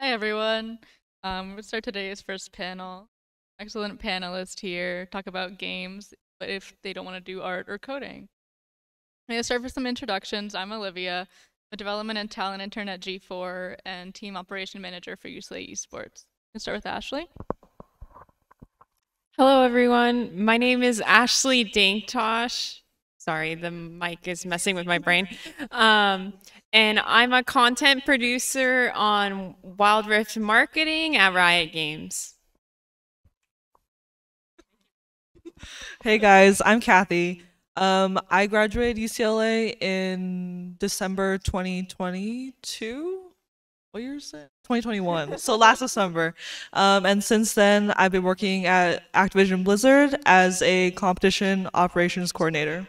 Hi everyone. We'll start today's first panel. Excellent panelists here talk about games, but if they don't want to do art or coding. I'm gonna start with some introductions. I'm Olivia, a development and talent intern at G4 and team operation manager for UCLA Esports. Let's start with Ashley. Hello, everyone. My name is Ashley Denktas. Sorry, the mic is messing with my brain. And I'm a content producer on Wild Rift Marketing at Riot Games. Hey guys, I'm Cathy. I graduated UCLA in December 2022. What year is it? 2021. So last December. And since then, I've been working at Activision Blizzard as a competition operations coordinator.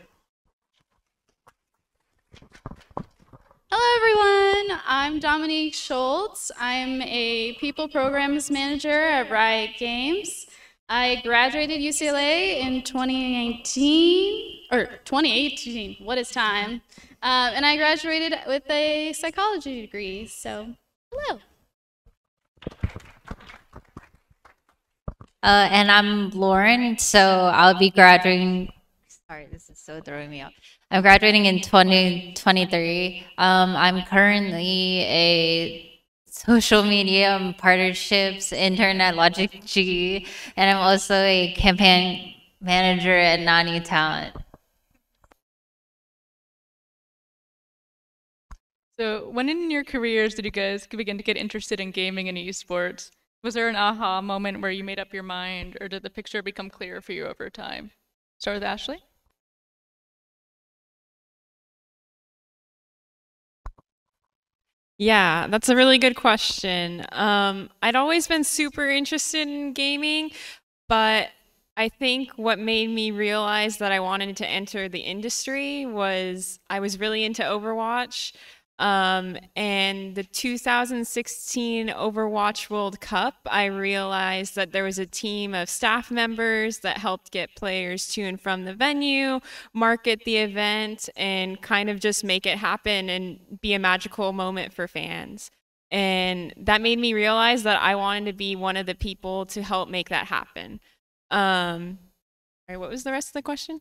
Hello everyone, I'm Dominique Schultz. I'm a people programs manager at Riot Games. I graduated UCLA in 2018, what is time? And I graduated with a psychology degree, so hello. And I'm Lauren, so I'll be graduating. Sorry, this is so throwing me off. I'm graduating in 2023. I'm currently a social media and partnerships intern at Logitech G, and I'm also a campaign manager at Nani Talent. So when in your careers did you guys begin to get interested in gaming and esports? Was there an aha moment where you made up your mind, or did the picture become clearer for you over time? Start with Ashley. Yeah, that's a really good question. I'd always been super interested in gaming, but I think what made me realize that I wanted to enter the industry was I was really into Overwatch. And the 2016 Overwatch World Cup, I realized that there was a team of staff members that helped get players to and from the venue, market the event, and kind of just make it happen and be a magical moment for fans. And that made me realize that I wanted to be one of the people to help make that happen. All right, what was the rest of the question?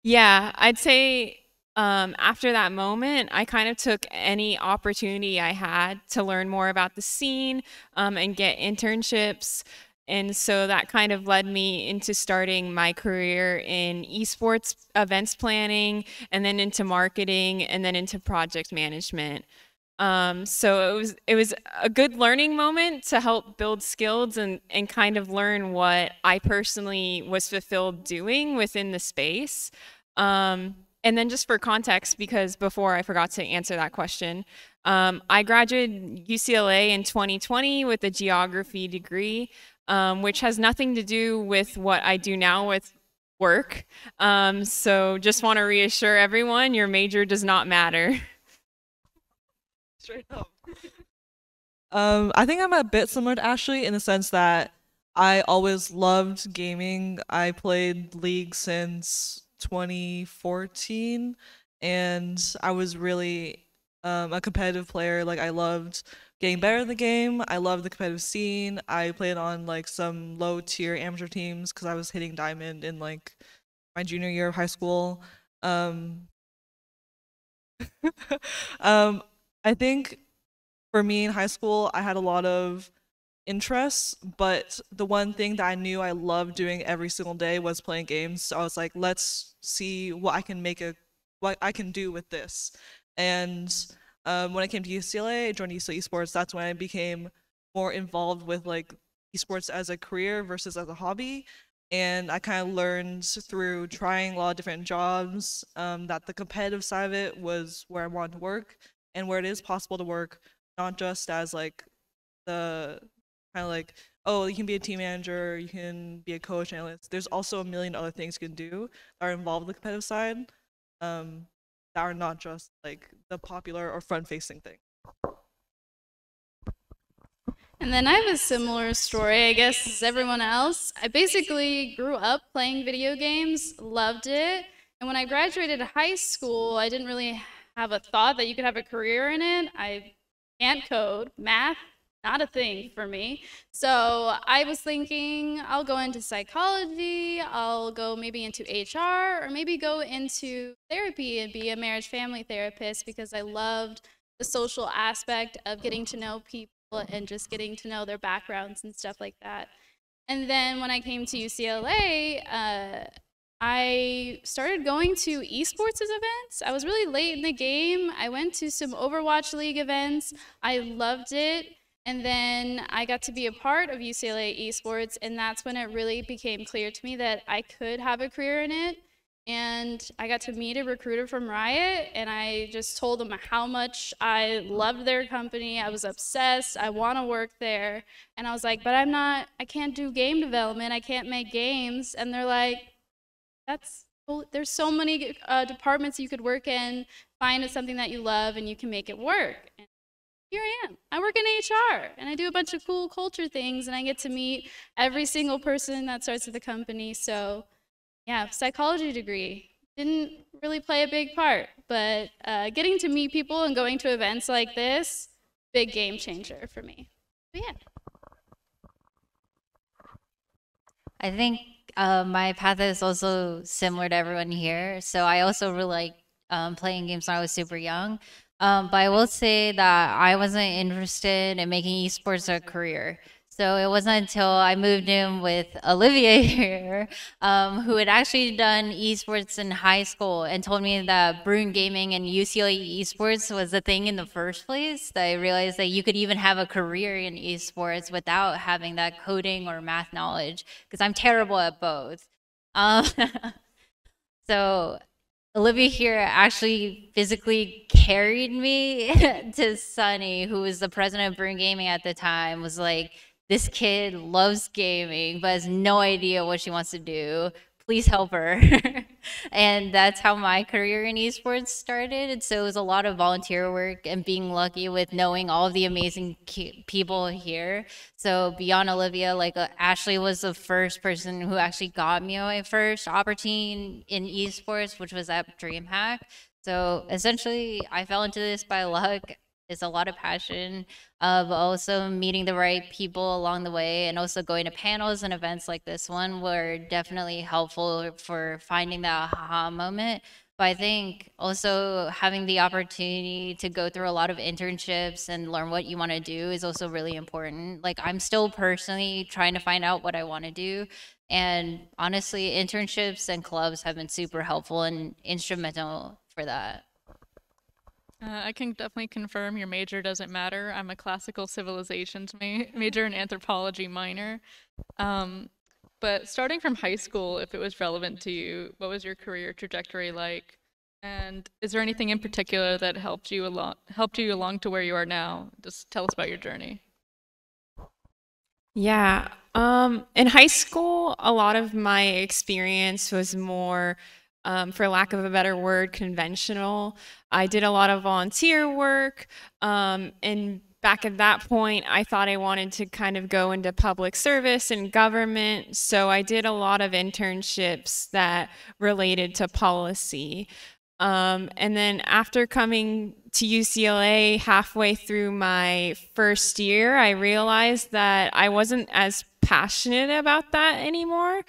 Yeah, I'd say after that moment, I kind of took any opportunity I had to learn more about the scene and get internships. And so that kind of led me into starting my career in esports events planning, and then into marketing, and then into project management. So it was a good learning moment to help build skills and kind of learn what I personally was fulfilled doing within the space. And then just for context, because before I forgot to answer that question, I graduated UCLA in 2020 with a geography degree, which has nothing to do with what I do now with work. So just want to reassure everyone, your major does not matter. Straight up. I think I'm a bit similar to Ashley in the sense that I always loved gaming. I played League since 2014, and I was really a competitive player. Like I loved getting better in the game. I loved the competitive scene. I played on like some low tier amateur teams because I was hitting diamond in like my junior year of high school. I think for me in high school, I had a lot of interests, but the one thing that I knew I loved doing every single day was playing games. So I was like, let's see what what I can do with this. And when I came to UCLA, I joined UCLA Esports. That's when I became more involved with like esports as a career versus as a hobby. And I kind of learned through trying a lot of different jobs that the competitive side of it was where I wanted to work, and where it is possible to work, not just as like the kind of like, oh, you can be a team manager, you can be a coach, analyst. There's also a million other things you can do that are involved with the competitive side, that are not just like the popular or front-facing thing. And then I have a similar story, I guess, as everyone else. I basically grew up playing video games, loved it. And when I graduated high school, I didn't really have a thought that you could have a career in it. I can't code. Math, not a thing for me. So I was thinking I'll go into psychology, I'll go maybe into HR, or maybe go into therapy and be a marriage family therapist because I loved the social aspect of getting to know people and just getting to know their backgrounds and stuff like that. And then when I came to UCLA, I started going to esports events. I was really late in the game. I went to some Overwatch League events. I loved it. And then I got to be a part of UCLA Esports, and that's when it really became clear to me that I could have a career in it. And I got to meet a recruiter from Riot, and I just told them how much I loved their company. I was obsessed. I want to work there. And I was like, but I can't do game development. I can't make games. And they're like, there's so many departments you could work in. Find something that you love, and you can make it work. And here I am. I work in HR, and I do a bunch of cool culture things, and I get to meet every single person that starts at the company. So yeah, psychology degree didn't really play a big part, but getting to meet people and going to events like this, big game changer for me. But yeah. I think my path is also similar to everyone here. So I also really like playing games when I was super young. But I will say that I wasn't interested in making esports a career. So it wasn't until I moved in with Olivia here, who had actually done esports in high school and told me that Bruin Gaming and UCLA Esports was a thing in the first place, that I realized that you could even have a career in esports without having that coding or math knowledge, because I'm terrible at both. So Olivia here actually physically carried me to Sunny, who was the president of Bruin Gaming at the time, was like, this kid loves gaming, but has no idea what she wants to do. Please help her. And that's how my career in esports started. And so it was a lot of volunteer work and being lucky with knowing all of the amazing people here. So beyond Olivia, like Ashley was the first person who actually got me my first opportunity in esports, which was at DreamHack. So essentially, I fell into this by luck. It's a lot of passion of also meeting the right people along the way, and also going to panels and events like this one were definitely helpful for finding that aha moment. But I think also having the opportunity to go through a lot of internships and learn what you want to do is also really important. Like, I'm still personally trying to find out what I want to do. And honestly, internships and clubs have been super helpful and instrumental for that. I can definitely confirm your major doesn't matter. I'm a classical civilizations major and anthropology minor. But starting from high school, if it was relevant to you, what was your career trajectory like? And is there anything in particular that helped you along to where you are now? Just tell us about your journey. Yeah. In high school, a lot of my experience was more, for lack of a better word, conventional. I did a lot of volunteer work, and back at that point, I thought I wanted to kind of go into public service and government, so I did a lot of internships that related to policy. And then after coming to UCLA halfway through my first year, I realized that I wasn't as passionate about that anymore.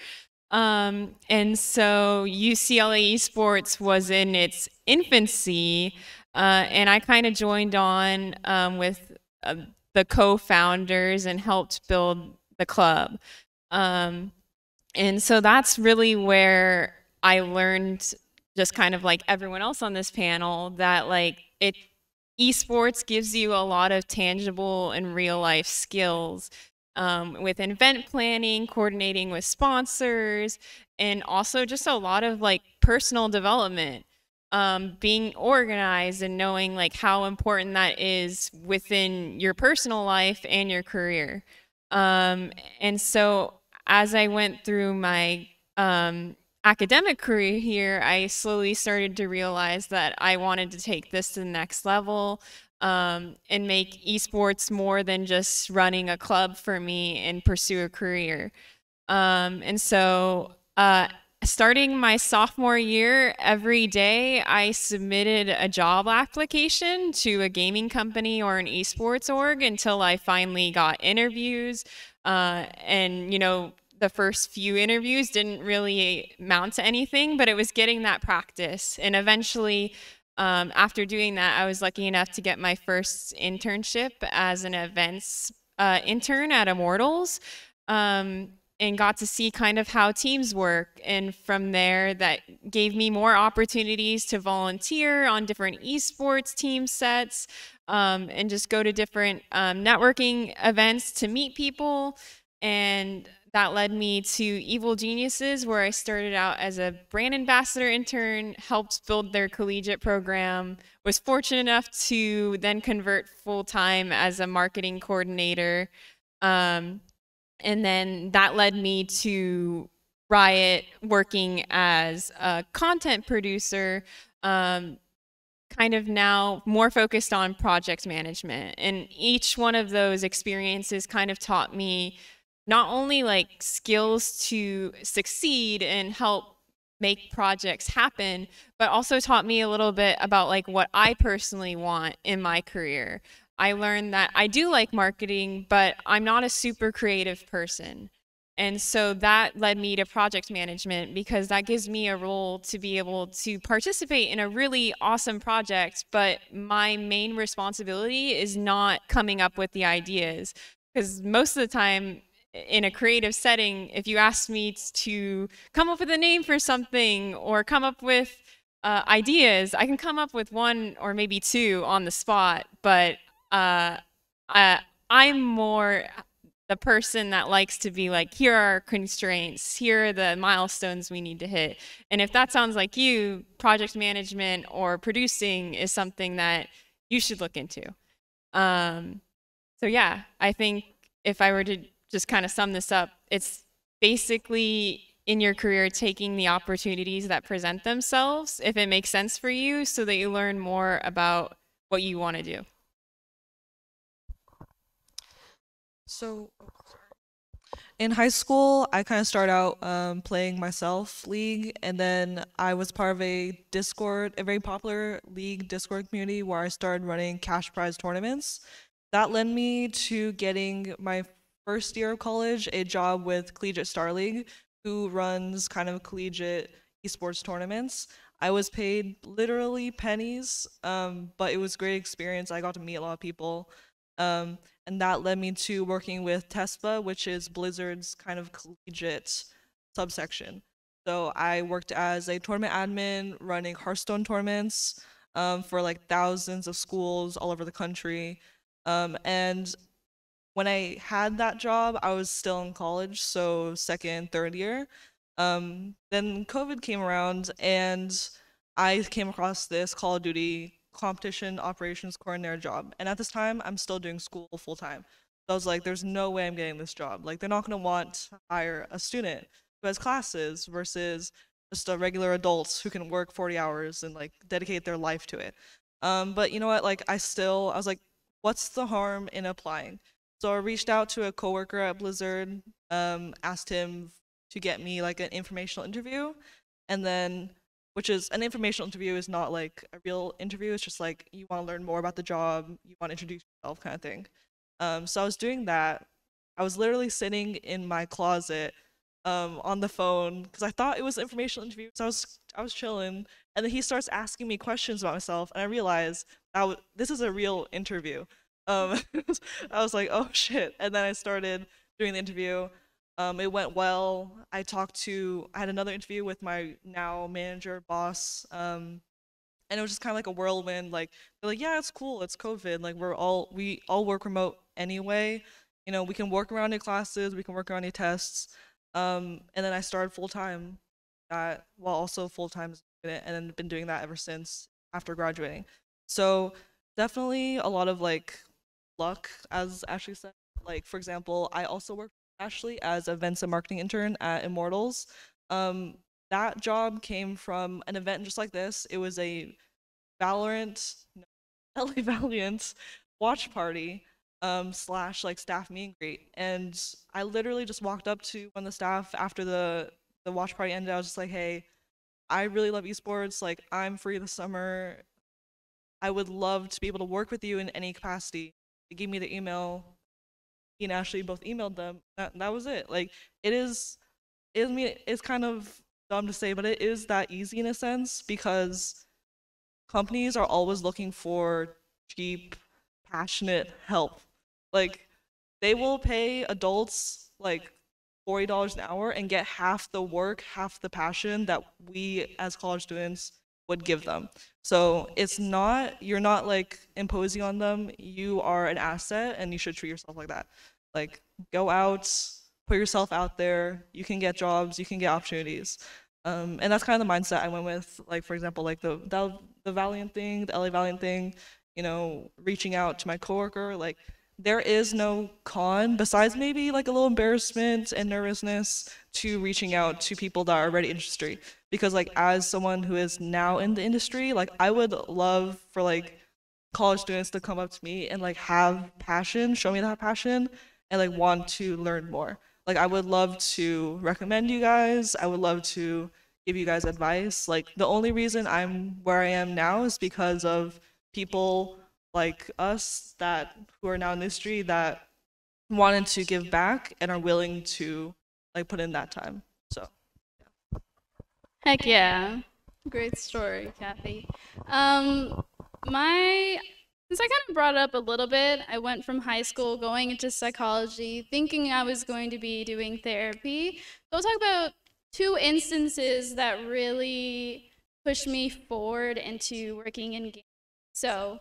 And so UCLA Esports was in its infancy, and I kind of joined on with the co-founders and helped build the club. And so that's really where I learned, just kind of like everyone else on this panel, that like esports gives you a lot of tangible and real life skills. With event planning, coordinating with sponsors, and also just a lot of like personal development, being organized and knowing like how important that is within your personal life and your career. And so as I went through my academic career here, I slowly started to realize that I wanted to take this to the next level. And make esports more than just running a club for me and pursue a career. And so starting my sophomore year, every day I submitted a job application to a gaming company or an esports org until I finally got interviews. And, the first few interviews didn't really amount to anything, but it was getting that practice. And eventually, after doing that, I was lucky enough to get my first internship as an events intern at Immortals. And got to see kind of how teams work. And from there, that gave me more opportunities to volunteer on different esports team sets, and just go to different networking events to meet people. And that led me to Evil Geniuses, where I started out as a brand ambassador intern, helped build their collegiate program, was fortunate enough to then convert full-time as a marketing coordinator. And then that led me to Riot, working as a content producer, kind of now more focused on project management. And each one of those experiences kind of taught me not only like skills to succeed and help make projects happen, but also taught me a little bit about like what I personally want in my career. I learned that I do like marketing, but I'm not a super creative person. And so that led me to project management, because that gives me a role to be able to participate in a really awesome project, but my main responsibility is not coming up with the ideas. Because most of the time in a creative setting, if you ask me to come up with a name for something or come up with ideas, I can come up with one or maybe two on the spot, but I'm more the person that likes to be like, here are our constraints, here are the milestones we need to hit. And if that sounds like you, project management or producing is something that you should look into. So yeah, I think if I were to just kind of sum this up, it's basically in your career taking the opportunities that present themselves, if it makes sense for you, so that you learn more about what you want to do. So, in high school, I kind of started out playing myself League, and then I was part of a very popular League Discord community where I started running cash prize tournaments. That led me to getting my first year of college a job with Collegiate Star League, who runs kind of collegiate esports tournaments. I was paid literally pennies, but it was a great experience. I got to meet a lot of people. And that led me to working with TESPA, which is Blizzard's kind of collegiate subsection. So I worked as a tournament admin running Hearthstone tournaments for like thousands of schools all over the country. And when I had that job, I was still in college, so second, third year. Then COVID came around, and I came across this Call of Duty competition operations coordinator job. And at this time, I'm still doing school full time. So I was like, there's no way I'm getting this job. Like, they're not going to want to hire a student who has classes versus just a regular adult who can work 40 hours and like dedicate their life to it. But you know what? Like, I was like, what's the harm in applying? So I reached out to a coworker at Blizzard, asked him to get me like an informational interview, and then which is an informational interview is not like a real interview. It's just like you want to learn more about the job, you want to introduce yourself kind of thing. So I was doing that. I was literally sitting in my closet on the phone because I thought it was an informational interview. So I was chilling, and then he starts asking me questions about myself, and I realized this is a real interview. I was like, oh shit. And then I started doing the interview. It went well. I had another interview with my now manager, boss, and it was just kind of like a whirlwind. Like, they're like, yeah, it's cool, it's COVID. Like, we all work remote anyway. You know, we can work around your classes, we can work around your tests. And then I started full time, while also full time as a student, and then been doing that ever since after graduating. So definitely a lot of like luck, as Ashley said. Like, for example, I also worked with Ashley as a events and marketing intern at Immortals. That job came from an event just like this. It was a Valorant, LA Valiant watch party slash like staff meet and greet. And I literally just walked up to one of the staff after the the watch party ended, I was just like, hey, I really love esports. Like, I'm free this summer. I would love to be able to work with you in any capacity. They gave me the email. He and Ashley both emailed them. That was it. Like, I mean, it's kind of dumb to say, but it is that easy in a sense because companies are always looking for cheap, passionate help. Like, they will pay adults like $40 an hour and get half the work, half the passion that we as college students would give them. So you're not like imposing on them. You are an asset and you should treat yourself like that. Like, go out, put yourself out there. You can get jobs, you can get opportunities. And that's kind of the mindset I went with. Like, for example, like the Valiant thing, the LA Valiant thing, reaching out to my coworker, like, there is no con besides maybe like a little embarrassment and nervousness to reaching out to people that are already in industry. Because like, as someone who is now in the industry, like, I would love for like college students to come up to me and like have passion, show me that passion, and like want to learn more. Like, I would love to recommend you guys. I would love to give you guys advice. Like, the only reason I'm where I am now is because of people like us who are now in the industry that wanted to give back and are willing to like put in that time. So yeah. Heck yeah. Great story, Cathy. Since I kind of brought it up a little bit, I went from high school going into psychology, thinking I was going to be doing therapy. So I'll talk about 2 instances that really pushed me forward into working in games. So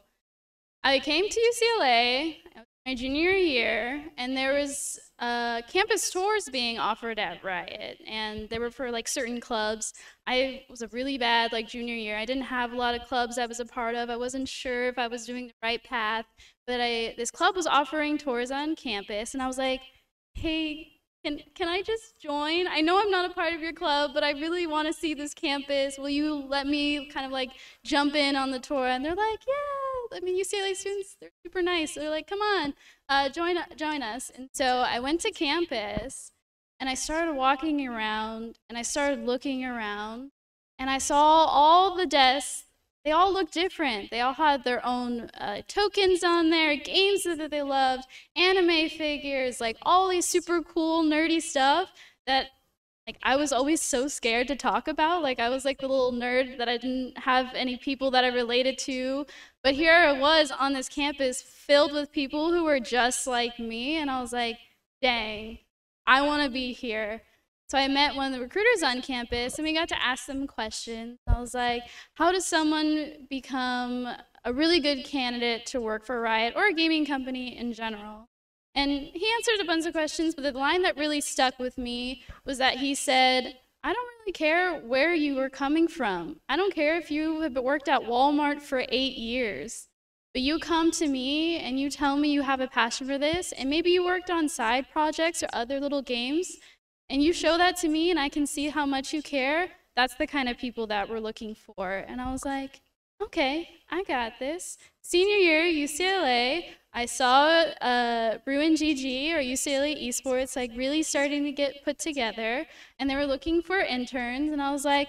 I came to UCLA my junior year, and there was campus tours being offered at Riot, and they were for like certain clubs. I was a really bad like junior year. I didn't have a lot of clubs I was a part of. I wasn't sure if I was doing the right path, but this club was offering tours on campus, and I was like, hey, can I just join? I know I'm not a part of your club, but I really want to see this campus. Will you let me kind of like jump in on the tour? And they're like, yeah. I mean, UCLA students, they're super nice. They're like, come on, join us. And so I went to campus, and I started walking around, and I started looking around, and I saw all the desks. They all looked different. They all had their own tokens on there, games that they loved, anime figures, like all these super cool, nerdy stuff that like I was always so scared to talk about. Like, I was like the little nerd that I didn't have any people that I related to. But here I was on this campus filled with people who were just like me, and I was like, dang, I want to be here. So I met one of the recruiters on campus, and we got to ask them questions. I was like, how does someone become a really good candidate to work for Riot or a gaming company in general? And he answered a bunch of questions, but the line that really stuck with me was that he said, I don't really care where you were coming from. I don't care if you have worked at Walmart for 8 years, but you come to me and you tell me you have a passion for this, and maybe you worked on side projects or other little games, and you show that to me and I can see how much you care. That's the kind of people that we're looking for. And I was like, okay, I got this. Senior year, UCLA, I saw Bruin GG or UCLA Esports like really starting to get put together, and they were looking for interns, and I was like,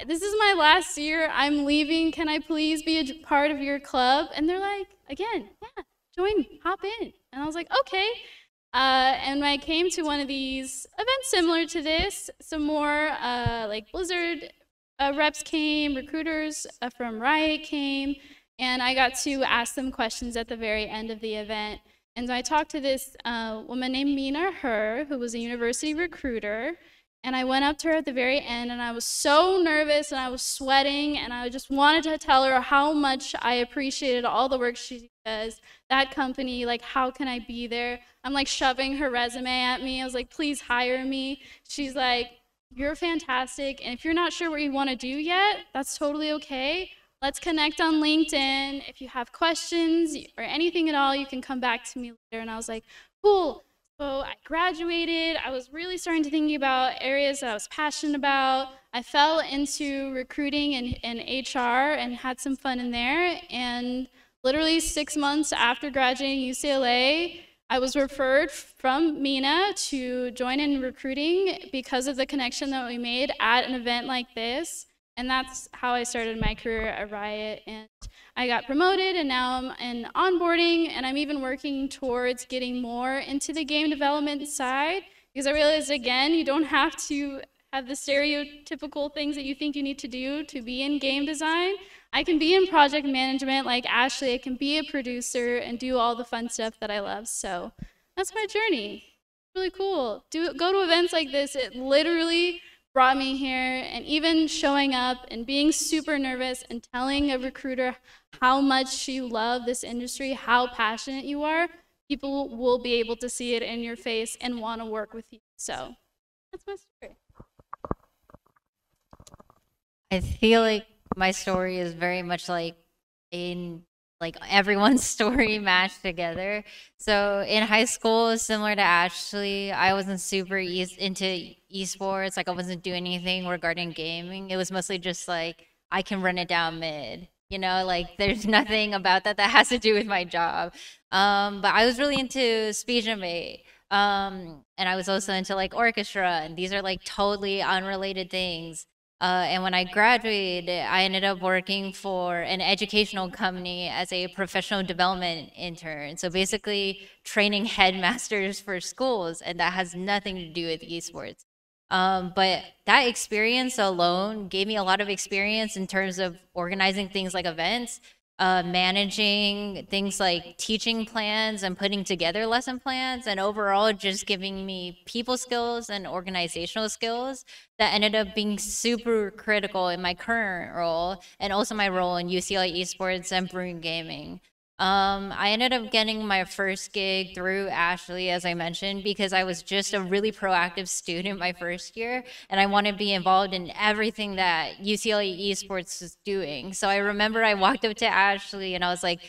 this is my last year, I'm leaving, can I please be a part of your club? And they're like, again, yeah, join, hop in. And I was like, okay. And when I came to one of these events similar to this, some more like Blizzard reps came, recruiters from Riot came, and I got to ask them questions at the very end of the event. And so I talked to this woman named Mina Her, who was a university recruiter, and I went up to her at the very end, and I was so nervous, and I was sweating, and I just wanted to tell her how much I appreciated all the work she does, that company, like, how can I be there? I'm like shoving her resume at me. I was like, please hire me. She's like, you're fantastic, and if you're not sure what you want to do yet, that's totally okay. Let's connect on LinkedIn. If you have questions or anything at all, you can come back to me later. And I was like, cool. So I graduated. I was really starting to think about areas that I was passionate about. I fell into recruiting and HR and had some fun in there. And literally 6 months after graduating UCLA, I was referred from Mina to join in recruiting because of the connection that we made at an event like this. And that's how I started my career at Riot. And I got promoted, and now I'm in onboarding, and I'm even working towards getting more into the game development side, because I realized, again, you don't have to have the stereotypical things that you think you need to do to be in game design. I can be in project management like Ashley. I can be a producer and do all the fun stuff that I love. So that's my journey. Really cool. Go to events like this. It literally brought me here, and even showing up and being super nervous and telling a recruiter how much you love this industry, how passionate you are, people will be able to see it in your face and want to work with you. So that's my story. I feel like my story is very much like everyone's story mashed together. So in high school, similar to Ashley, I wasn't super into esports. Like I wasn't doing anything regarding gaming. It was mostly just like I can run it down mid. You know, like there's nothing about that has to do with my job. But I was really into speech and debate. And I was also into like orchestra, and these are like totally unrelated things. And when I graduated, I ended up working for an educational company as a professional development intern. So basically training headmasters for schools, and that has nothing to do with esports. But that experience alone gave me a lot of experience in terms of organizing things like events, managing things like teaching plans and putting together lesson plans, and overall just giving me people skills and organizational skills that ended up being super critical in my current role, and also my role in UCLA Esports and Brewing Gaming. I ended up getting my first gig through Ashley, as I mentioned, because I was just a really proactive student my first year, and I wanted to be involved in everything that UCLA Esports was doing. So I remember I walked up to Ashley and I was like,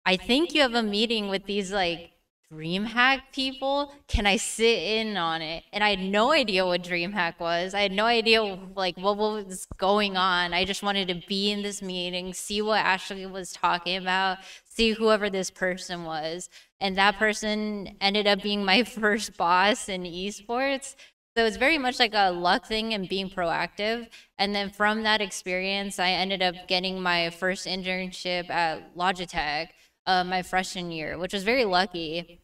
I think you have a meeting with these like DreamHack people. Can I sit in on it? And I had no idea what DreamHack was. I had no idea like what was going on. I just wanted to be in this meeting, see what Ashley was talking about, see whoever this person was. And that person ended up being my first boss in esports. So it's very much like a luck thing and being proactive. And then from that experience, I ended up getting my first internship at Logitech my freshman year, which was very lucky.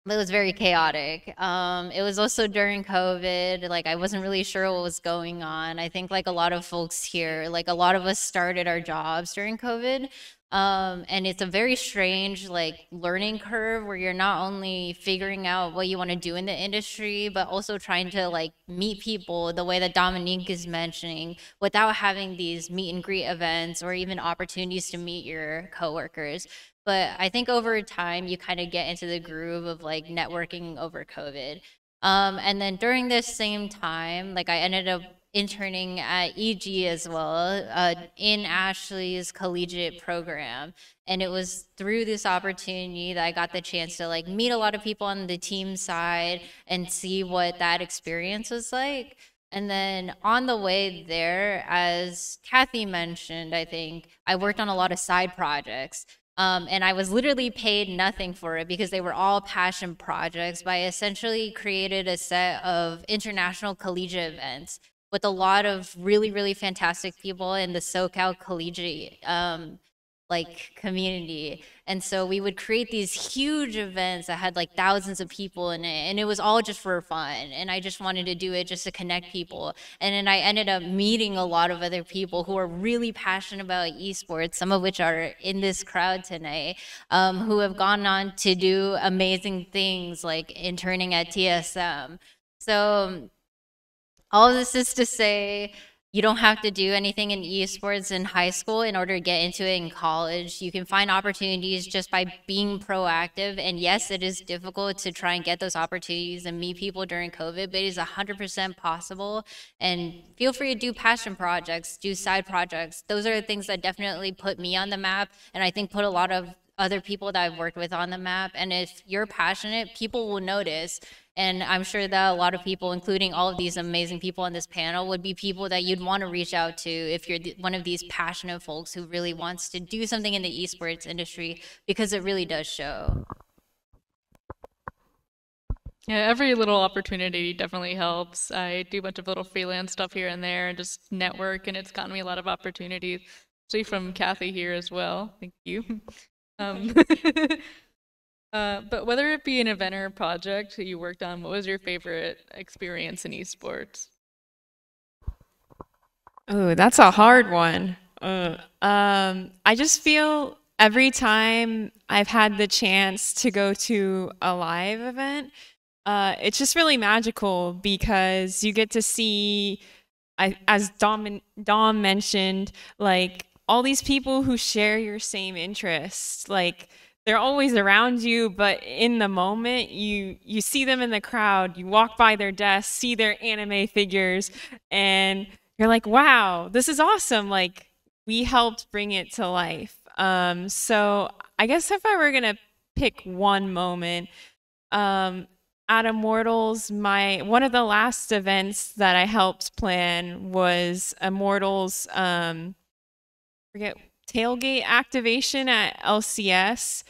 But it was very chaotic. It was also during COVID. Like I wasn't really sure what was going on. I think like a lot of folks here, like a lot of us started our jobs during COVID. And it's a very strange like learning curve where you're not only figuring out what you want to do in the industry, but also trying to like meet people the way that Dominique is mentioning without having these meet and greet events or even opportunities to meet your coworkers. But I think over time you kind of get into the groove of like networking over COVID. And then during this same time, like I ended up interning at EG as well, in Ashley's collegiate program. And it was through this opportunity that I got the chance to like meet a lot of people on the team side and see what that experience was like. And then on the way there, as Cathy mentioned, I think I worked on a lot of side projects. And I was literally paid nothing for it because they were all passion projects, but I essentially created a set of international collegiate events with a lot of really, really fantastic people in the SoCal collegiate like community. And so we would create these huge events that had like thousands of people in it, and it was all just for fun, and I just wanted to do it just to connect people. And then I ended up meeting a lot of other people who are really passionate about esports, some of which are in this crowd tonight, who have gone on to do amazing things like interning at TSM. So all of this is to say, you don't have to do anything in esports in high school in order to get into it in college. You can find opportunities just by being proactive. And yes, it is difficult to try and get those opportunities and meet people during COVID, but it is 100% possible. And feel free to do passion projects, do side projects. Those are the things that definitely put me on the map, and I think put a lot of other people that I've worked with on the map. And if you're passionate, people will notice. And I'm sure that a lot of people, including all of these amazing people on this panel, would be people that you'd want to reach out to if you're one of these passionate folks who really wants to do something in the esports industry, because it really does show. Yeah, every little opportunity definitely helps. I do a bunch of little freelance stuff here and there and just network, and it's gotten me a lot of opportunities, especially from Cathy here as well. Thank you. Um, but whether it be an event or a project that you worked on, what was your favorite experience in esports? Oh, that's a hard one. I just feel every time I've had the chance to go to a live event, it's just really magical because you get to see, as Dom mentioned, like all these people who share your same interests. Like they're always around you, but in the moment, you see them in the crowd. You walk by their desk, see their anime figures, and you're like, "Wow, this is awesome!" Like we helped bring it to life. So I guess if I were gonna pick one moment, at Immortals, one of the last events that I helped plan was Immortals, forget tailgate activation at LCS.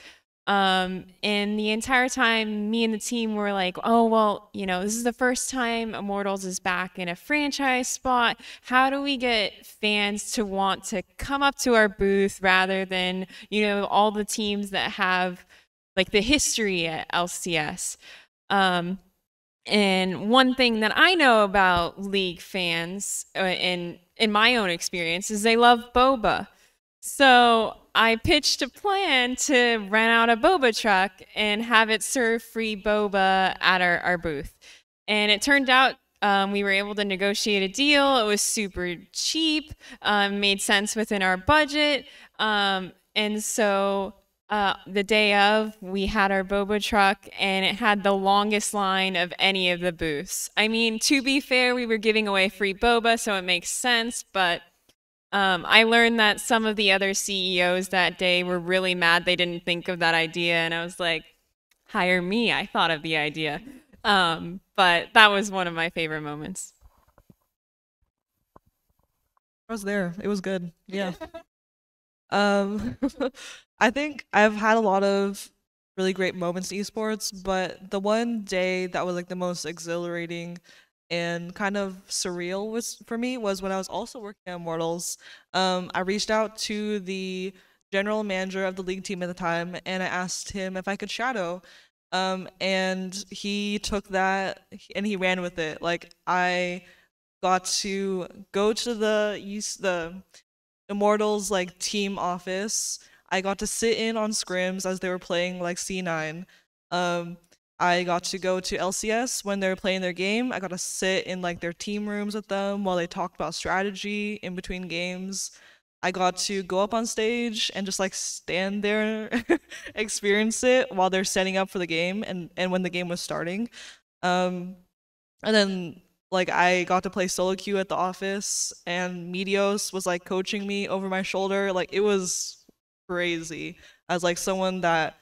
And the entire time, me and the team were like, "Oh well, this is the first time Immortals is back in a franchise spot. How do we get fans to want to come up to our booth rather than all the teams that have like the history at LCS?" And one thing that I know about League fans, in my own experience, is they love boba. So I pitched a plan to rent out a boba truck and have it serve free boba at our booth. And it turned out we were able to negotiate a deal. It was super cheap, made sense within our budget. And so the day of, we had our boba truck, and it had the longest line of any of the booths. I mean, to be fair, we were giving away free boba, so it makes sense, but I learned that some of the other CEOs that day were really mad they didn't think of that idea, and I was like, hire me, I thought of the idea. But that was one of my favorite moments. I was there. It was good. Yeah. I think I've had a lot of really great moments in esports, but the one day that was like the most exhilarating and kind of surreal was for me was when I was also working at Immortals. I reached out to the general manager of the league team at the time, and I asked him if I could shadow. And he took that and he ran with it. Like I got to go to the Immortals like team office. I got to sit in on scrims as they were playing like C9. I got to go to LCS when they were playing their game. I got to sit in like their team rooms with them while they talked about strategy in between games. I got to go up on stage and just like stand there, experience it while they're setting up for the game and when the game was starting. And then like I got to play solo queue at the office, and Meteos was like coaching me over my shoulder. Like it was crazy. As like someone that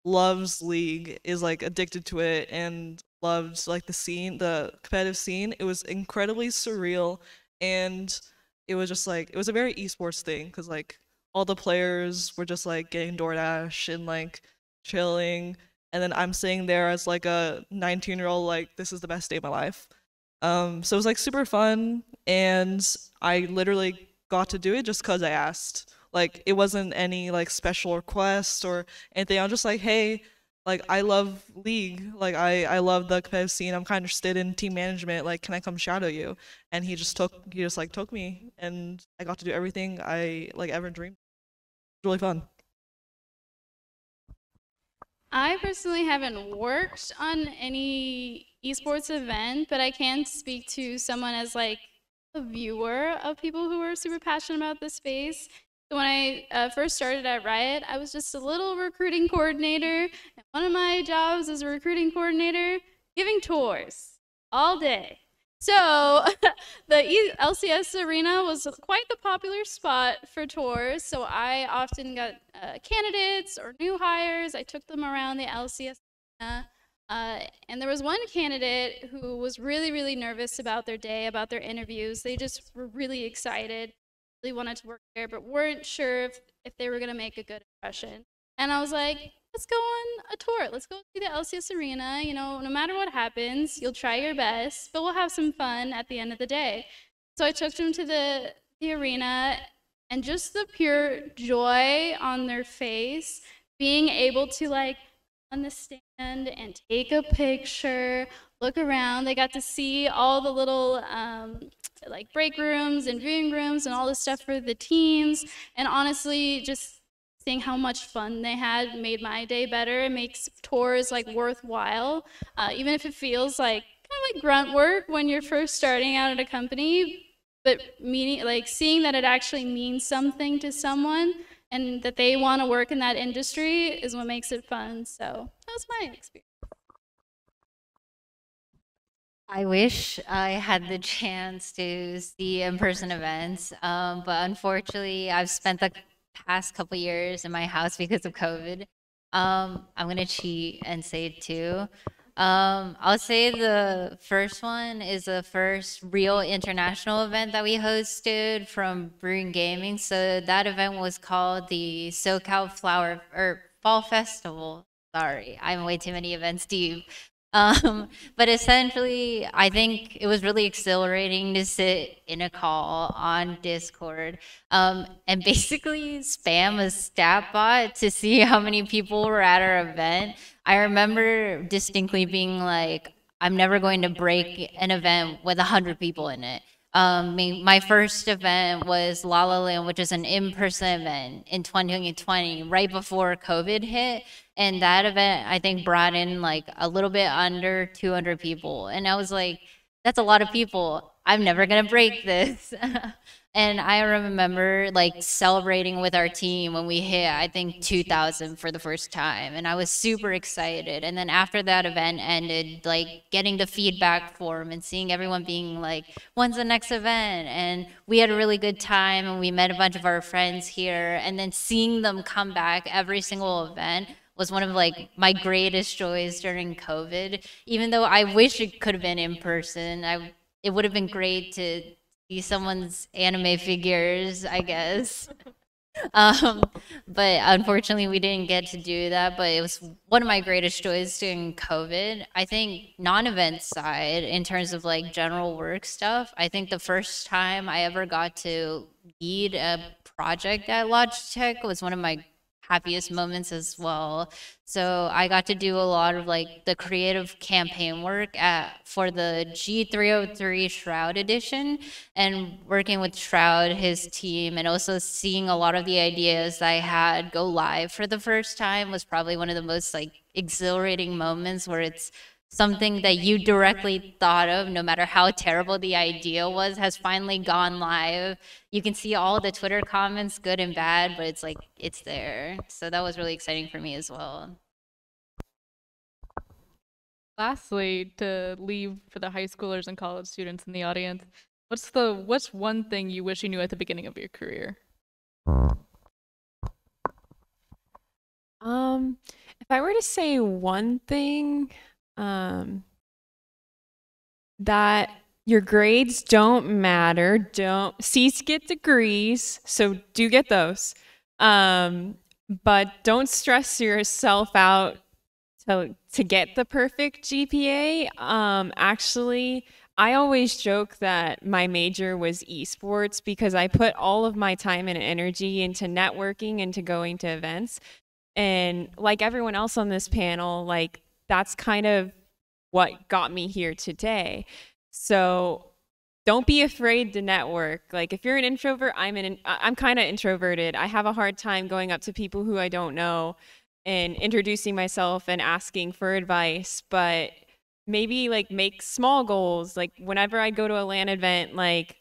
loves League, is like addicted to it, and loved like the scene, the competitive scene. It was incredibly surreal, and it was just like it was a very esports thing because like all the players were just like getting DoorDash and like chilling, and then I'm sitting there as like a 19-year-old like this is the best day of my life. So it was like super fun, and I literally got to do it just because I asked. Like it wasn't any like special request or anything. I was just like, hey, like I love League. Like I love the competitive scene. I'm kind of interested in team management. Like, can I come shadow you? And he just took me, and I got to do everything I like ever dreamed. It was really fun. I personally haven't worked on any esports event, but I can speak to someone as like a viewer of people who are super passionate about this space. So when I first started at Riot, I was just a little recruiting coordinator, and one of my jobs as a recruiting coordinator, giving tours all day. So the LCS arena was quite the popular spot for tours. So I often got candidates or new hires. I took them around the LCS arena. And there was one candidate who was really, really nervous about their day, about their interviews. They just were really excited, really wanted to work there, but weren't sure if they were going to make a good impression. And I was like, let's go on a tour. Let's go see the LCS arena. You know, no matter what happens, you'll try your best, but we'll have some fun at the end of the day. So I took them to the arena, and just the pure joy on their face, being able to like on the stand and take a picture, look around. They got to see all the little like break rooms and viewing rooms and all the stuff for the teams. And honestly, just seeing how much fun they had made my day better. It makes tours like worthwhile, even if it feels like kind of like grunt work when you're first starting out at a company. But meaning, like seeing that it actually means something to someone and that they want to work in that industry is what makes it fun. So that was my experience. I wish I had the chance to see in-person events, but unfortunately, I've spent the past couple years in my house because of COVID. I'm gonna cheat and say two. I'll say the first one is the first real international event that we hosted from Brewing Gaming. So that event was called the SoCal Flower or Fall Festival. Sorry, I'm way too many events deep. But essentially, I think it was really exhilarating to sit in a call on Discord and basically spam a stat bot to see how many people were at our event. I remember distinctly being like, I'm never going to break an event with 100 people in it. My first event was La La Land, which is an in-person event in 2020, right before COVID hit. And that event, I think, brought in like a little bit under 200 people. And I was like, that's a lot of people. I'm never going to break this. And I remember like celebrating with our team when we hit, I think, 2,000 for the first time. And I was super excited. And then after that event ended, like getting the feedback form and seeing everyone being like, when's the next event? And we had a really good time and we met a bunch of our friends here. And then seeing them come back every single event was one of like my greatest joys during COVID. Even though I wish it could have been in person, it would have been great to see someone's anime figures, I guess. But unfortunately, we didn't get to do that. But it was one of my greatest joys during COVID. I think non-event side, in terms of like general work stuff, I think the first time I ever got to lead a project at Logitech was one of my happiest moments as well. So I got to do a lot of like the creative campaign work for the G303 Shroud edition, and working with Shroud, his team, and also seeing a lot of the ideas I had go live for the first time was probably one of the most like exhilarating moments, where it's something that you directly thought of, no matter how terrible the idea was, has finally gone live. You can see all the Twitter comments, good and bad, but it's like, it's there. So that was really exciting for me as well. Lastly, to leave for the high schoolers and college students in the audience, what's one thing you wish you knew at the beginning of your career? If I were to say one thing, that your grades don't matter. C's get degrees, so do get those. But don't stress yourself out to get the perfect GPA. Actually, I always joke that my major was esports because I put all of my time and energy into networking and to going to events. And like everyone else on this panel, like that's kind of what got me here today. So don't be afraid to network. Like if you're an introvert, I'm kind of introverted. I have a hard time going up to people who I don't know and introducing myself and asking for advice, but maybe like make small goals. Like whenever I go to a LAN event, like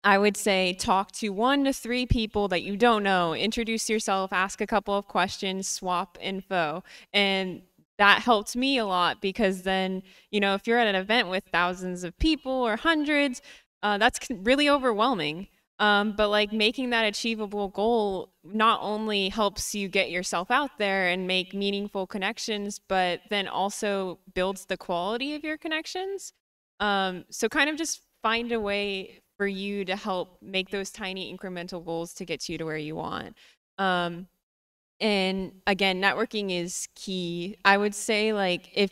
I would say talk to 1 to 3 people that you don't know, introduce yourself, ask a couple of questions, swap info. And that helped me a lot because then, you know, if you're at an event with thousands of people or hundreds, that's really overwhelming. But like making that achievable goal not only helps you get yourself out there and make meaningful connections, but then also builds the quality of your connections. So kind of just find a way for you to help make those tiny incremental goals to get you to where you want. And again, networking is key. I would say, like, if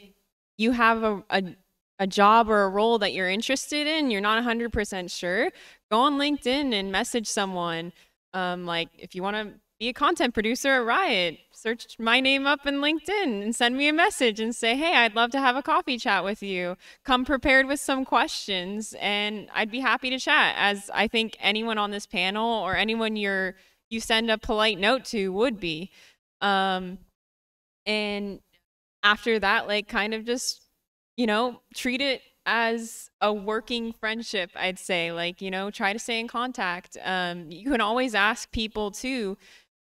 you have a job or a role that you're interested in, you're not 100% sure, go on LinkedIn and message someone. Like, if you want to be a content producer at Riot, search my name up in LinkedIn and send me a message and say, hey, I'd love to have a coffee chat with you. Come prepared with some questions, and I'd be happy to chat, as I think anyone on this panel or anyone you send a polite note to would be. And after that, like, kind of just, treat it as a working friendship, I'd say. Like, try to stay in contact. You can always ask people too,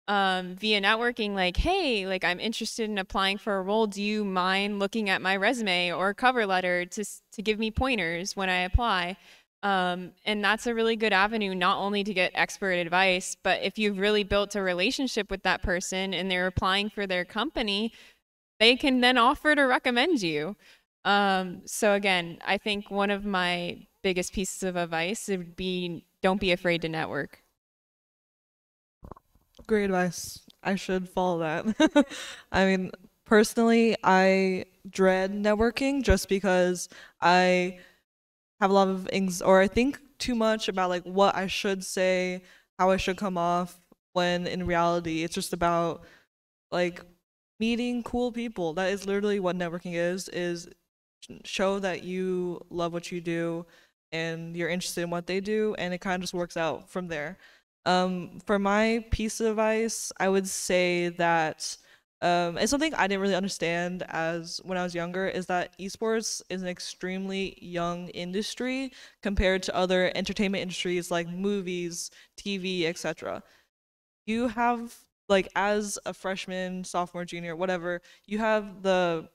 via networking, like, hey, like, I'm interested in applying for a role. Do you mind looking at my resume or cover letter to give me pointers when I apply? And that's a really good avenue, not only to get expert advice, but if you've really built a relationship with that person and they're applying for their company, they can then offer to recommend you. So again, I think one of my biggest pieces of advice would be, don't be afraid to network. Great advice. I should follow that. I mean, personally, I dread networking just because I have a lot of or I think too much about like what I should say, how I should come off, when in reality it's just about like meeting cool people. That is literally what networking is show that you love what you do and you're interested in what they do, and it kind of just works out from there. For my piece of advice, I would say that it's something I didn't really understand as when I was younger, is that esports is an extremely young industry compared to other entertainment industries like movies, TV, etc. You have, like, as a freshman, sophomore, junior, whatever, you have the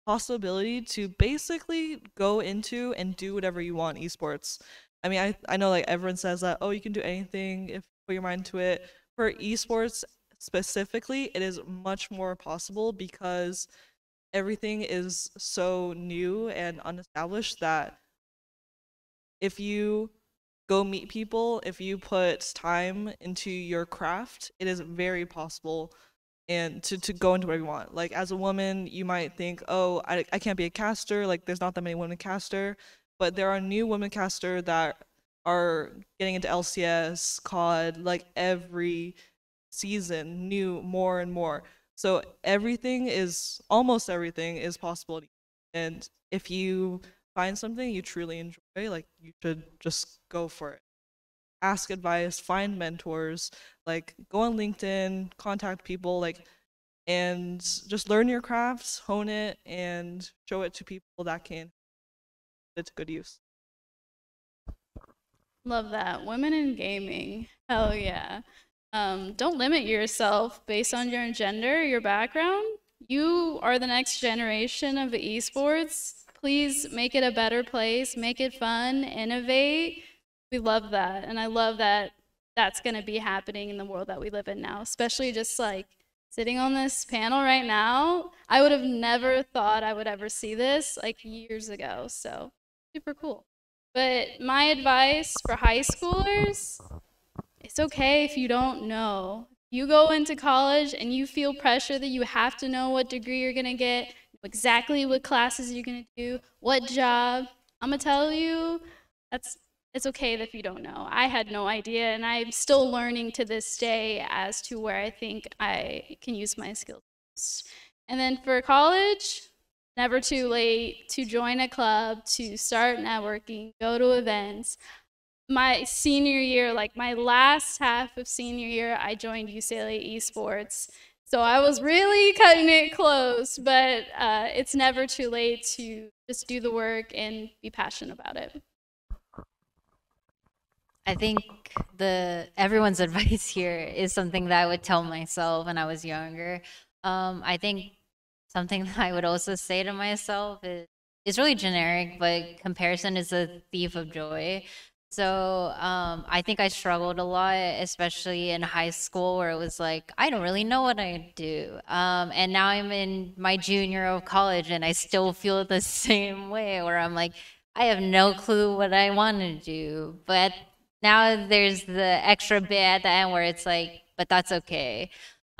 possibility to basically go into and do whatever you want esports. I mean, I know, like, everyone says that, oh, you can do anything if you put your mind to it. For esports specifically, it is much more possible because everything is so new and unestablished that if you go meet people, if you put time into your craft, it is very possible and to go into what you want. Like, as a woman, you might think, oh, I can't be a caster, like there's not that many women caster, but there are new women caster that are getting into LCS, COD, like every season, new, more and more. So almost everything is possible. And if you find something you truly enjoy, like, you should just go for it. Ask advice, find mentors, like go on LinkedIn, contact people, like, and just learn your crafts, hone it, and show it to people that can put it to good use. Love that. Women in gaming. Hell yeah. Don't limit yourself based on your gender, your background. You are the next generation of esports. Please make it a better place, make it fun, innovate. We love that. And I love that that's going to be happening in the world that we live in now, especially just like sitting on this panel right now. I would have never thought I would ever see this like years ago. So super cool. But my advice for high schoolers, it's okay if you don't know. You go into college and you feel pressure that you have to know what degree you're going to get, exactly what classes you're going to do, what job. I'm going to tell you, it's okay if you don't know. I had no idea, and I'm still learning to this day as to where I think I can use my skills. And then for college, never too late to join a club, to start networking, go to events. My senior year, like my last half of senior year, I joined UCLA Esports. So I was really cutting it close, but it's never too late to just do the work and be passionate about it. I think everyone's advice here is something that I would tell myself when I was younger. I think something that I would also say to myself is, it's really generic, but comparison is a thief of joy. So I think I struggled a lot, especially in high school, where it was like, I don't really know what I do. And now I'm in my junior of college, and I still feel the same way, where I'm like, I have no clue what I want to do. But now there's the extra bit at the end where it's like, but that's okay.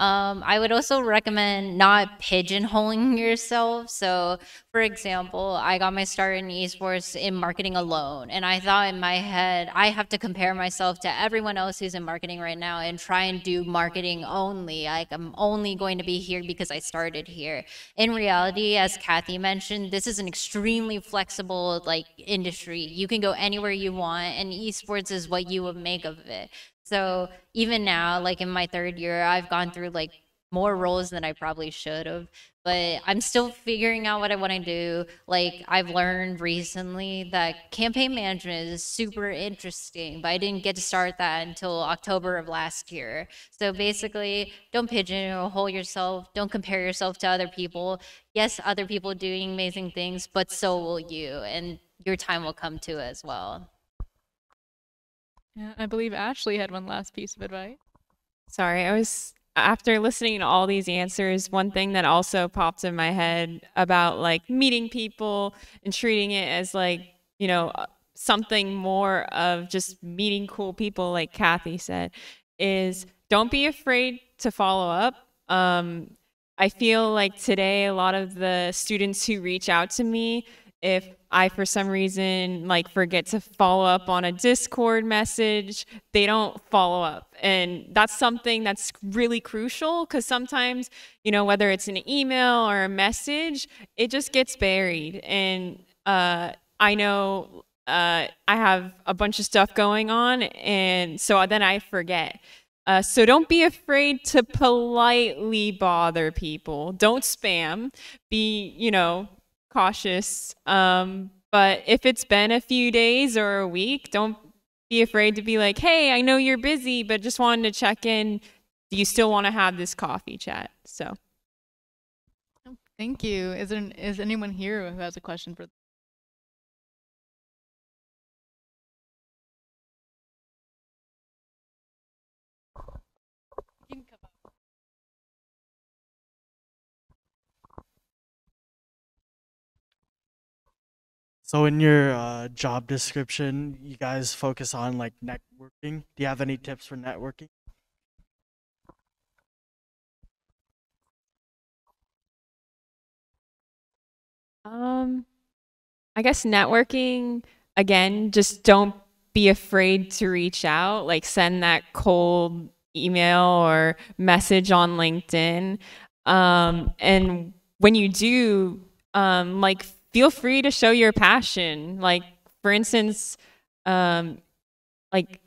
I would also recommend not pigeonholing yourself. So, for example, I got my start in esports in marketing alone, and I thought in my head, I have to compare myself to everyone else who's in marketing right now and try and do marketing only. Like, I'm only going to be here because I started here. In reality, as Cathy mentioned, this is an extremely flexible like industry. You can go anywhere you want, and esports is what you would make of it. So even now, like in my third year, I've gone through like more roles than I probably should have, but I'm still figuring out what I want to do. Like I've learned recently that campaign management is super interesting, but I didn't get to start that until October of last year. So basically, don't pigeonhole yourself, don't compare yourself to other people. Yes, other people doing amazing things, but so will you, and your time will come too as well. Yeah, I believe Ashley had one last piece of advice. Sorry, after listening to all these answers, one thing that also popped in my head about like meeting people and treating it as like, something more of just meeting cool people, like Cathy said, is don't be afraid to follow up. I feel like today, a lot of the students who reach out to me, if I, for some reason, like forget to follow up on a Discord message, they don't follow up. And that's something that's really crucial because sometimes, whether it's an email or a message, it just gets buried. And I know I have a bunch of stuff going on, and so then I forget. So don't be afraid to politely bother people. Don't spam. Be, cautious. But if it's been a few days or a week, don't be afraid to be like, hey, I know you're busy, but just wanted to check in. Do you still want to have this coffee chat? So. Thank you. Is anyone here who has a question for? So in your job description, you guys focus on like networking. Do you have any tips for networking? I guess networking, again, just don't be afraid to reach out, like send that cold email or message on LinkedIn. And when you do, like feel free to show your passion. Like for instance, like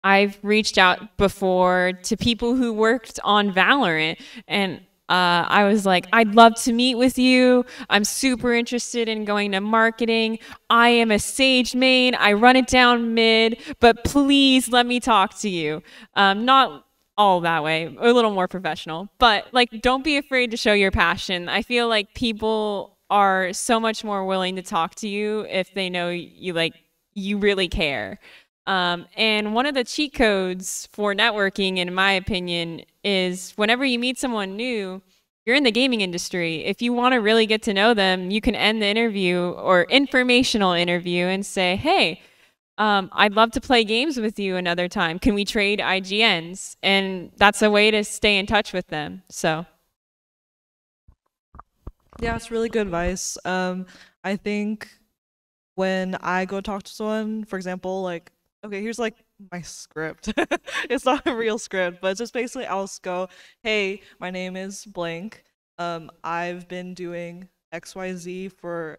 I've reached out before to people who worked on Valorant, and I was like, I'd love to meet with you. I'm super interested in going to marketing. I am a Sage main. I run it down mid, but please let me talk to you. Not all that way, a little more professional, but like, don't be afraid to show your passion. I feel like people are so much more willing to talk to you if they know you really care. And one of the cheat codes for networking, in my opinion, is whenever you meet someone new, you're in the gaming industry. If you want to really get to know them, you can end the interview or informational interview and say, hey, I'd love to play games with you another time. Can we trade IGNs? And that's a way to stay in touch with them. So. Yeah, it's really good advice. I think when I go talk to someone, for example, like, okay, here's like my script. It's not a real script, but it's just basically I'll just go, hey, my name is blank. I've been doing XYZ for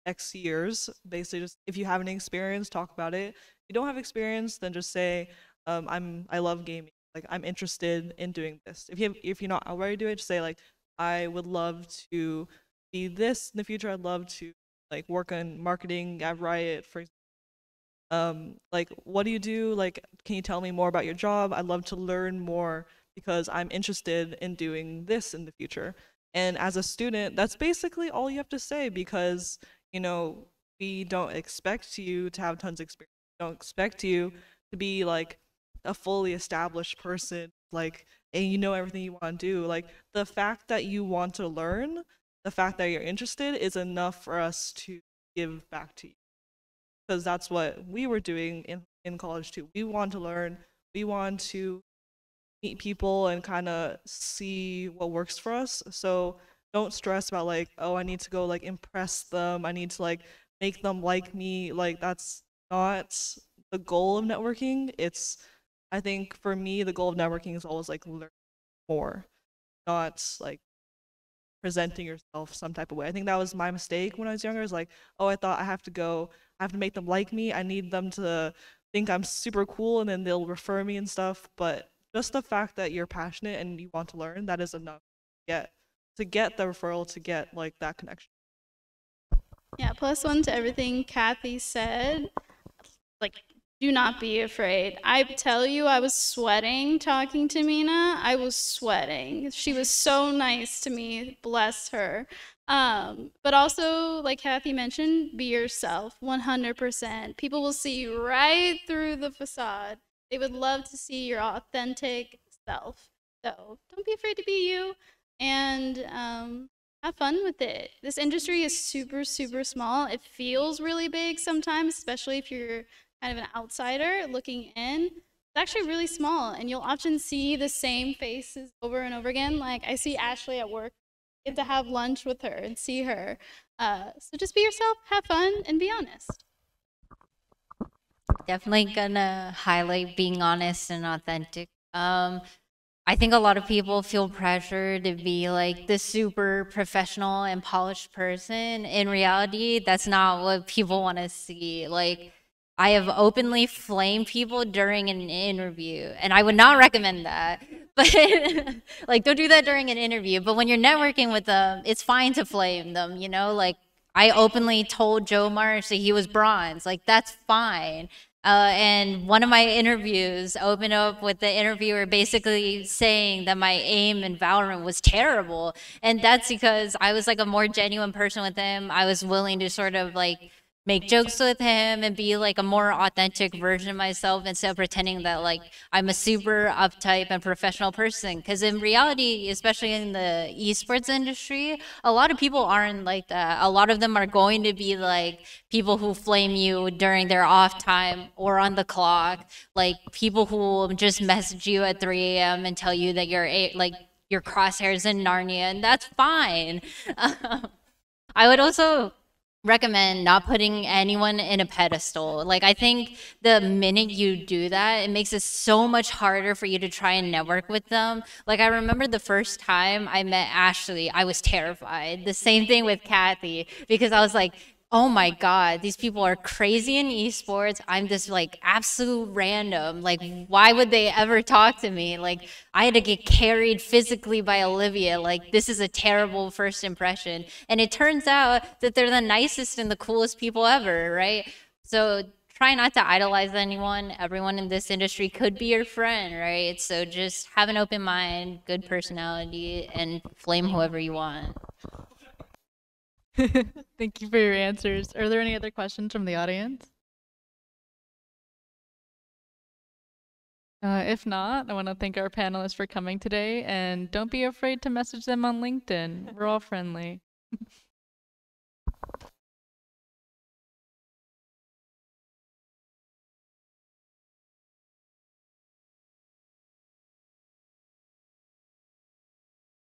X years. Basically, just if you have any experience, talk about it. If you don't have experience, then just say, I love gaming. Like I'm interested in doing this. If you're not already doing it, just say like, I would love to be this in the future. I'd love to like work on marketing at Riot, for example. Like what do you do? Like, can you tell me more about your job? I'd love to learn more because I'm interested in doing this in the future. And as a student, that's basically all you have to say because, we don't expect you to have tons of experience. We don't expect you to be like a fully established person, like, and you know everything you want to do. Like the fact that you want to learn, the fact that you're interested is enough for us to give back to you. Because that's what we were doing in college too. We want to learn, we want to meet people and kind of see what works for us. So don't stress about like, oh, I need to go like impress them. I need to like make them like me. Like that's not the goal of networking. I think for me, the goal of networking is always like learn more, not like presenting yourself some type of way. I think that was my mistake when I was younger. Is like, oh, I thought I have to make them like me. I need them to think I'm super cool, and then they'll refer me and stuff. But just the fact that you're passionate and you want to learn, that is enough to get the referral, to get like that connection. Yeah, +1 to everything Cathy said. Like, do not be afraid. I tell you, I was sweating talking to Mina. I was sweating. She was so nice to me. Bless her. But also, like Cathy mentioned, be yourself 100%. People will see right through the facade. They would love to see your authentic self. So don't be afraid to be you, and have fun with it. This industry is super, super small. It feels really big sometimes, especially if you're kind of an outsider looking in. It's actually really small, and you'll often see the same faces over and over again. Like, I see Ashley at work. I get to have lunch with her and see her. So just be yourself, have fun, and be honest. Definitely gonna highlight being honest and authentic. I think a lot of people feel pressure to be like the super professional and polished person. In reality, that's not what people want to see. Like, I have openly flamed people during an interview, and I would not recommend that. But like, don't do that during an interview. But when you're networking with them, it's fine to flame them, you know? Like, I openly told Joe Marsh that he was bronze. Like, that's fine. And one of my interviews opened up with the interviewer basically saying that my aim in Valorant was terrible. And that's because I was like a more genuine person with him. I was willing to sort of like make jokes with him and be like a more authentic version of myself instead of pretending that like I'm a super uptight and professional person. Because in reality, especially in the esports industry, a lot of people aren't like that. A lot of them are going to be like people who flame you during their off time or on the clock, like people who will just message you at 3 a.m. and tell you that like your crosshairs in Narnia, and that's fine. I would also recommend not putting anyone in a pedestal. Like, I think the minute you do that, it makes it so much harder for you to try and network with them. Like, I remember the first time I met Ashley, I was terrified. The same thing with Cathy, because I was like, oh my God, these people are crazy in esports. I'm this like absolute random. Like, why would they ever talk to me? Like, I had to get carried physically by Olivia. Like, this is a terrible first impression. And it turns out that they're the nicest and the coolest people ever, right? So try not to idolize anyone. Everyone in this industry could be your friend, right? So just have an open mind, good personality, and flame whoever you want. Thank you for your answers. Are there any other questions from the audience? If not, I want to thank our panelists for coming today, and don't be afraid to message them on LinkedIn. We're all friendly.